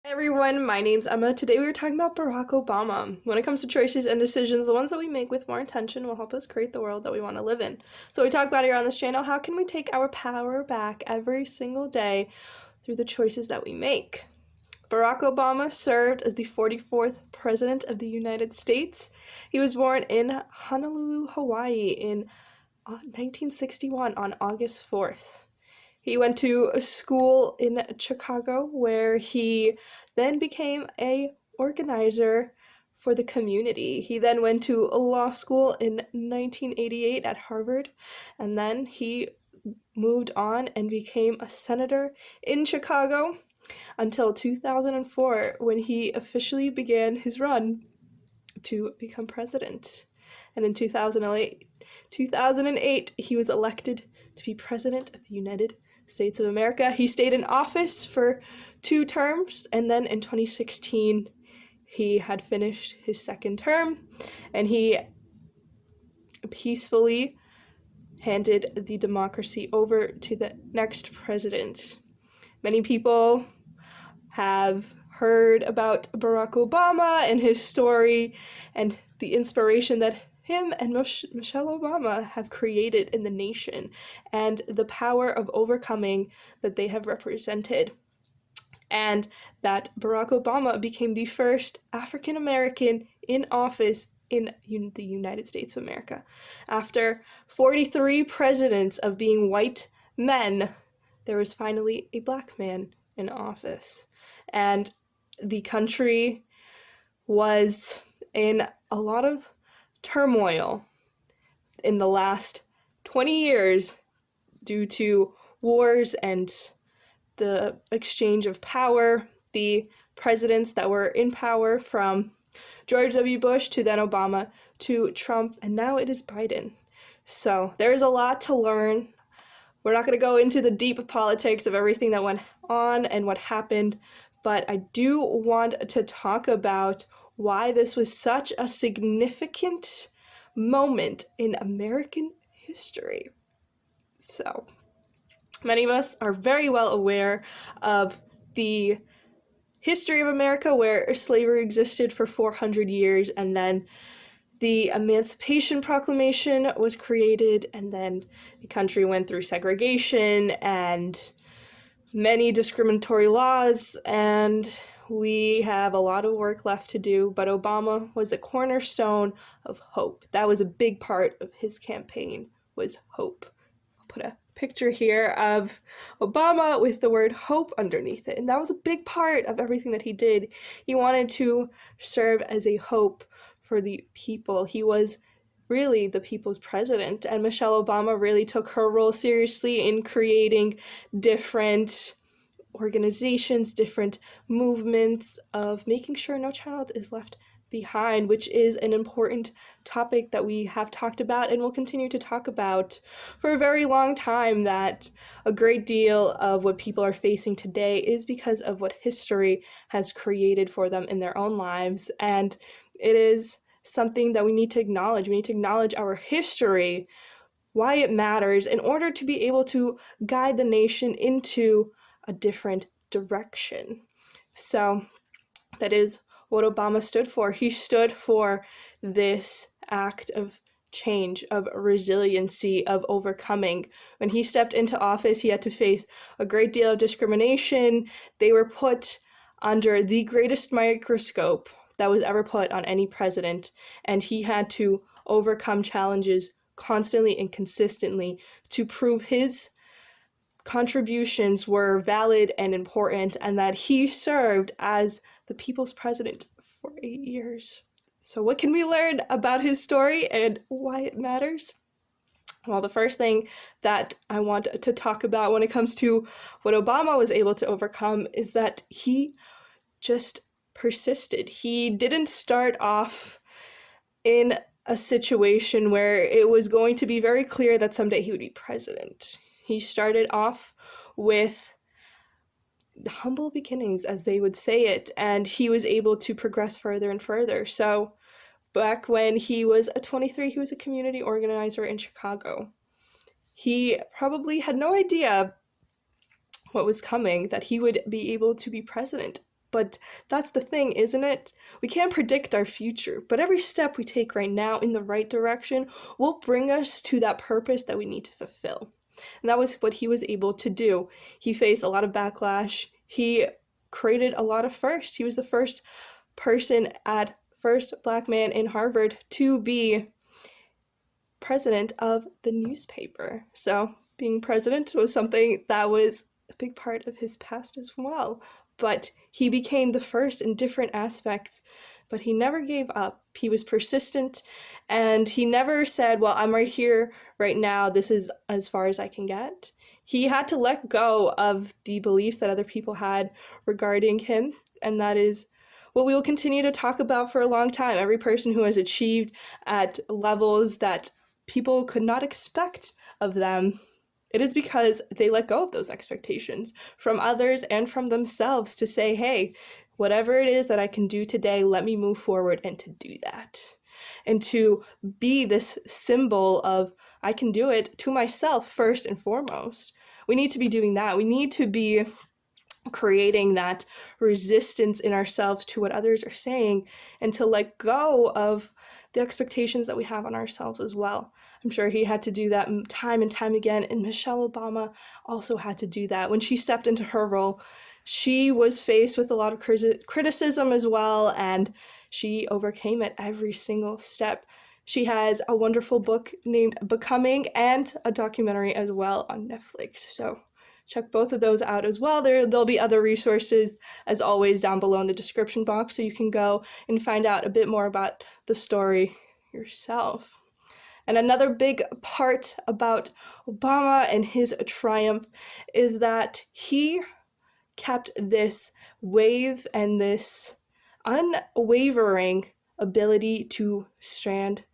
Hi everyone, my name's Emma. Today we were talking about Barack Obama. When it comes to choices and decisions, the ones that we make with more intention will help us create the world that we want to live in. So we talk about here on this channel, how can we take our power back every single day through the choices that we make? Barack Obama served as the 44th President of the United States. He was born in Honolulu, Hawaii in 1961 on August 4th. He went to a school in Chicago where he then became a organizer for the community. He then went to a law school in 1988 at Harvard, and then he moved on and became a senator in Chicago until 2004 when he officially began his run to become president. And in 2008 he was elected to be president of the United States of America. He stayed in office for 2 terms, and then in 2016 he had finished his second term and he peacefully handed the democracy over to the next president. Many people have heard about Barack Obama and his story and the inspiration that him and Michelle Obama have created in the nation and the power of overcoming that they have represented. And that Barack Obama became the first African American in office in the United States of America. After 43 presidents of being white men, there was finally a black man in office. And the country was in a lot of turmoil in the last 20 years due to wars and the exchange of power. The presidents that were in power from George W. Bush to then Obama to Trump, and now it is Biden. So there's a lot to learn. We're not going to go into the deep politics of everything that went on and what happened, but I do want to talk about why this was such a significant moment in American history. So, many of us are very well aware of the history of America, where slavery existed for 400 years, and then the Emancipation Proclamation was created, and then the country went through segregation and many discriminatory laws, and we have a lot of work left to do, but Obama was the cornerstone of hope. That was a big part of his campaign, was hope. I'll put a picture here of Obama with the word hope underneath it, and that was a big part of everything that he did. He wanted to serve as a hope for the people. He was really the people's president, and Michelle Obama really took her role seriously in creating different organizations, different movements of making sure no child is left behind, which is an important topic that we have talked about and will continue to talk about for a very long time, that a great deal of what people are facing today is because of what history has created for them in their own lives, and it is something that we need to acknowledge. We need to acknowledge our history, why it matters, in order to be able to guide the nation into a different direction. So that is what Obama stood for. He stood for this act of change, of resiliency, of overcoming. When he stepped into office, he had to face a great deal of discrimination. They were put under the greatest microscope that was ever put on any president, and he had to overcome challenges constantly and consistently to prove his contributions were valid and important, and that he served as the people's president for 8 years. So what can we learn about his story and why it matters? Well, the first thing that I want to talk about when it comes to what Obama was able to overcome is that he just persisted. He didn't start off in a situation where it was going to be very clear that someday he would be president. He started off with humble beginnings, as they would say it, and he was able to progress further and further. So back when he was 23, he was a community organizer in Chicago. He probably had no idea what was coming, that he would be able to be president But that's the thing, isn't it? We can't predict our future, but every step we take right now in the right direction will bring us to that purpose that we need to fulfill. And that was what he was able to do. He faced a lot of backlash. He created a lot of firsts. He was the first Black man in Harvard to be president of the newspaper. So being president was something that was a big part of his past as well. But he became the first in different aspects, but he never gave up. He was persistent, and he never said, well, I'm right here, right now, this is as far as I can get. He had to let go of the beliefs that other people had regarding him, and that is what we will continue to talk about for a long time. Every person who has achieved at levels that people could not expect of them, it is because they let go of those expectations from others and from themselves to say, hey, whatever it is that I can do today, let me move forward and to do that. And to be this symbol of I can do it to myself first and foremost. We need to be doing that. We need to be creating that resistance in ourselves to what others are saying and to let go of the expectations that we have on ourselves as well. I'm sure he had to do that time and time again, and Michelle Obama also had to do that. When she stepped into her role, she was faced with a lot of criticism as well, and she overcame it every single step. She has a wonderful book named Becoming and a documentary as well on Netflix. So check both of those out as well. There'll be other resources, as always, down below in the description box, so you can go and find out a bit more about the story yourself. And another big part about Obama and his triumph is that he kept this wave and this unwavering ability to stand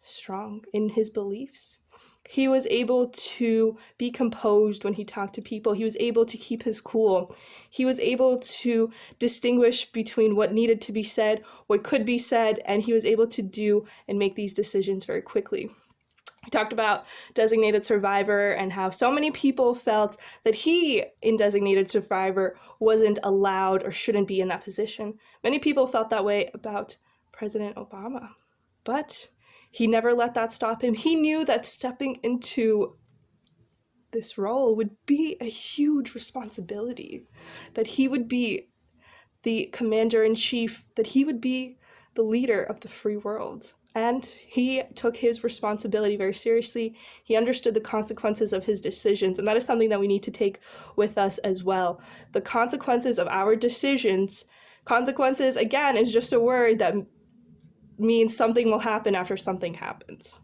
strong in his beliefs. He was able to be composed when he talked to people. He was able to keep his cool. He was able to distinguish between what needed to be said, what could be said, and he was able to do and make these decisions very quickly. He talked about designated survivor and how so many people felt that he, in designated survivor, wasn't allowed or shouldn't be in that position. Many people felt that way about President Obama, but he never let that stop him. He knew that stepping into this role would be a huge responsibility, that he would be the commander-in-chief, that he would be the leader of the free world. And he took his responsibility very seriously. He understood the consequences of his decisions, and that is something that we need to take with us as well. The consequences of our decisions. Consequences, again, is just a word that means something will happen after something happens.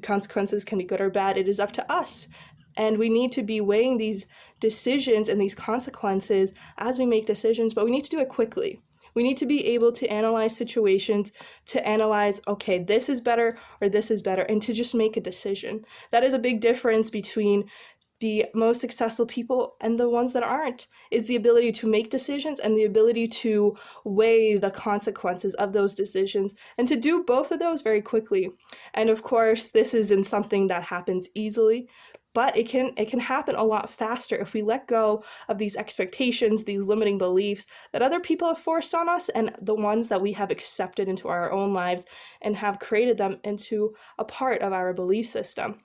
Consequences can be good or bad. It is up to us. And we need to be weighing these decisions and these consequences as we make decisions, but we need to do it quickly. We need to be able to analyze situations, to analyze, okay, this is better or this is better, and to just make a decision. That is a big difference between the most successful people and the ones that aren't, is the ability to make decisions and the ability to weigh the consequences of those decisions and to do both of those very quickly. And of course, this isn't something that happens easily, but it can happen a lot faster if we let go of these expectations, these limiting beliefs that other people have forced on us and the ones that we have accepted into our own lives and have created them into a part of our belief system.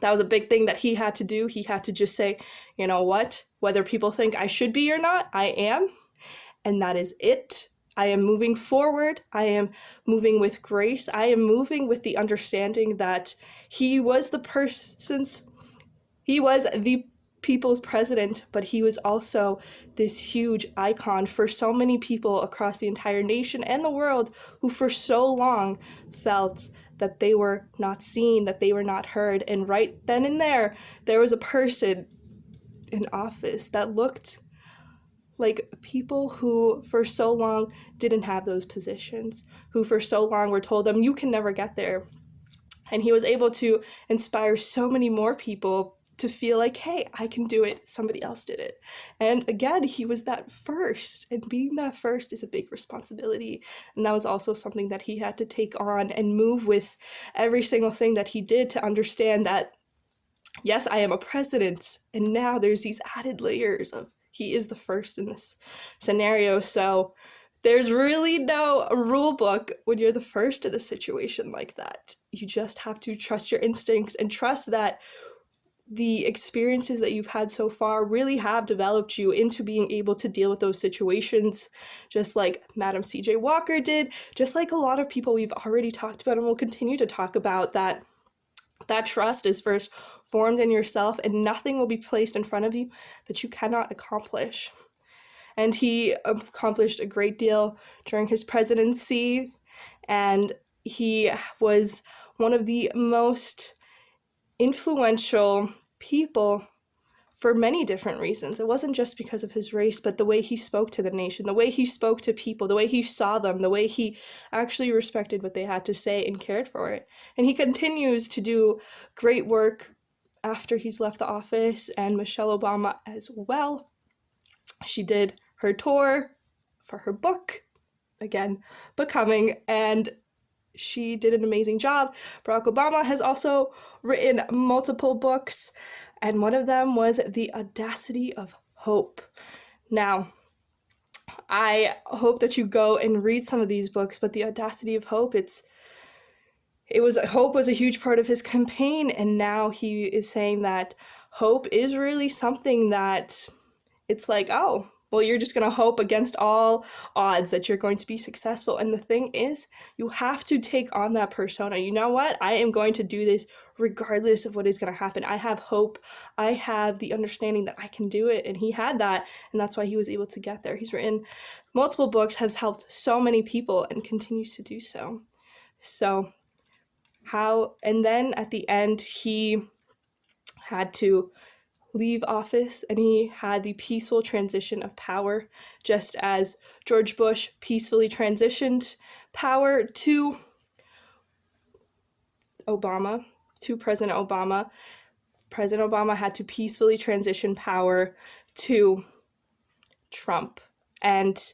That was a big thing that he had to do. He had to just say, you know what, whether people think I should be or not, I am, and that is it. I am moving forward. I am moving with grace. I am moving with the understanding that he was the people's president, but he was also this huge icon for so many people across the entire nation and the world who for so long felt that they were not seen, that they were not heard. And right then and there was a person in office that looked like people who for so long didn't have those positions, who for so long were told them, you can never get there. And he was able to inspire so many more people to feel like, hey, I can do it, somebody else did it. And again, he was that first, and being that first is a big responsibility. And that was also something that he had to take on and move with every single thing that he did, to understand that, yes, I am a president, and now there's these added layers of he is the first in this scenario. So there's really no rule book when you're the first in a situation like that. You just have to trust your instincts and trust that the experiences that you've had so far really have developed you into being able to deal with those situations, just like Madam C.J. Walker did, just like a lot of people we've already talked about and will continue to talk about, that trust is first formed in yourself and nothing will be placed in front of you that you cannot accomplish. And he accomplished a great deal during his presidency, and he was one of the most influential people for many different reasons. It wasn't just because of his race, but the way he spoke to the nation, the way he spoke to people, the way he saw them, the way he actually respected what they had to say and cared for it. And he continues to do great work after he's left the office, and Michelle Obama as well. She did her tour for her book, again, Becoming, and she did an amazing job. Barack Obama has also written multiple books, and one of them was The Audacity of Hope. Now, I hope that you go and read some of these books, but The Audacity of Hope, hope was a huge part of his campaign, and now he is saying that hope is really something that it's like, oh, well, you're just going to hope against all odds that you're going to be successful. And the thing is, you have to take on that persona. You know what? I am going to do this regardless of what is going to happen. I have hope. I have the understanding that I can do it. And he had that. And that's why he was able to get there. He's written multiple books, has helped so many people, and continues to do so. And then at the end, he had to leave office, and he had the peaceful transition of power, just as George Bush peacefully transitioned power to President Obama. President Obama had to peacefully transition power to Trump, and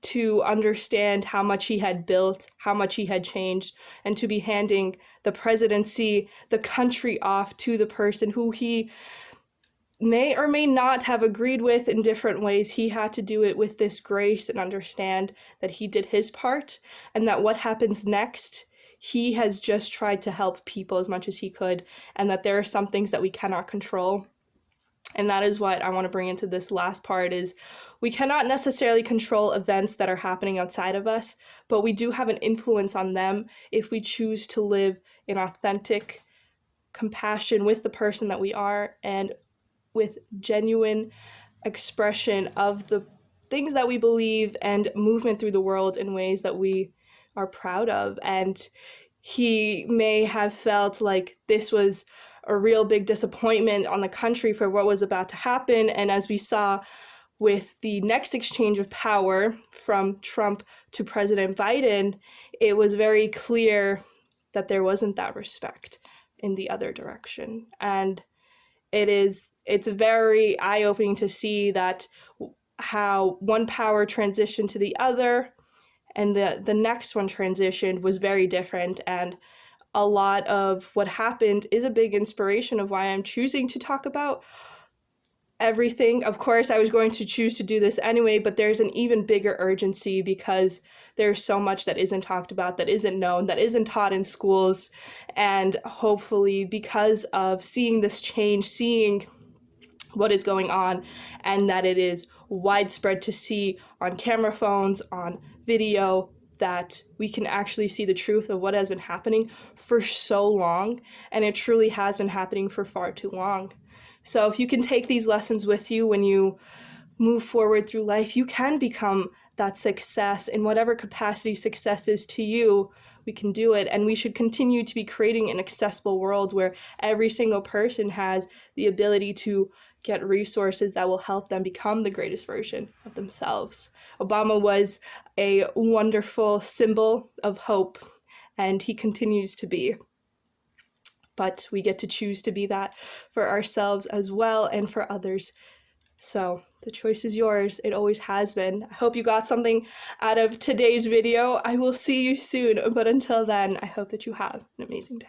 to understand how much he had built, how much he had changed, and to be handing the presidency, the country off to the person who he may or may not have agreed with in different ways. He had to do it with this grace and understand that he did his part, and that what happens next, he has just tried to help people as much as he could, and that there are some things that we cannot control. And that is what I want to bring into this last part, is we cannot necessarily control events that are happening outside of us, but we do have an influence on them if we choose to live in authentic compassion with the person that we are, and with genuine expression of the things that we believe and movement through the world in ways that we are proud of. And he may have felt like this was a real big disappointment on the country for what was about to happen. And as we saw with the next exchange of power from Trump to President Biden, it was very clear that there wasn't that respect in the other direction. And it's very eye-opening to see that how one power transitioned to the other, and the next one transitioned was very different. And a lot of what happened is a big inspiration of why I'm choosing to talk about everything. Of course, I was going to choose to do this anyway, but there's an even bigger urgency because there's so much that isn't talked about, that isn't known, that isn't taught in schools. And hopefully, because of seeing this change, seeing what is going on, and that it is widespread to see on camera phones, on video, that we can actually see the truth of what has been happening for so long, and it truly has been happening for far too long. So if you can take these lessons with you when you move forward through life, you can become that success in whatever capacity success is to you. We can do it, and we should continue to be creating an accessible world where every single person has the ability to get resources that will help them become the greatest version of themselves. Obama was a wonderful symbol of hope, and he continues to be. But we get to choose to be that for ourselves as well, and for others. So the choice is yours. It always has been. I hope you got something out of today's video. I will see you soon, but until then, I hope that you have an amazing day.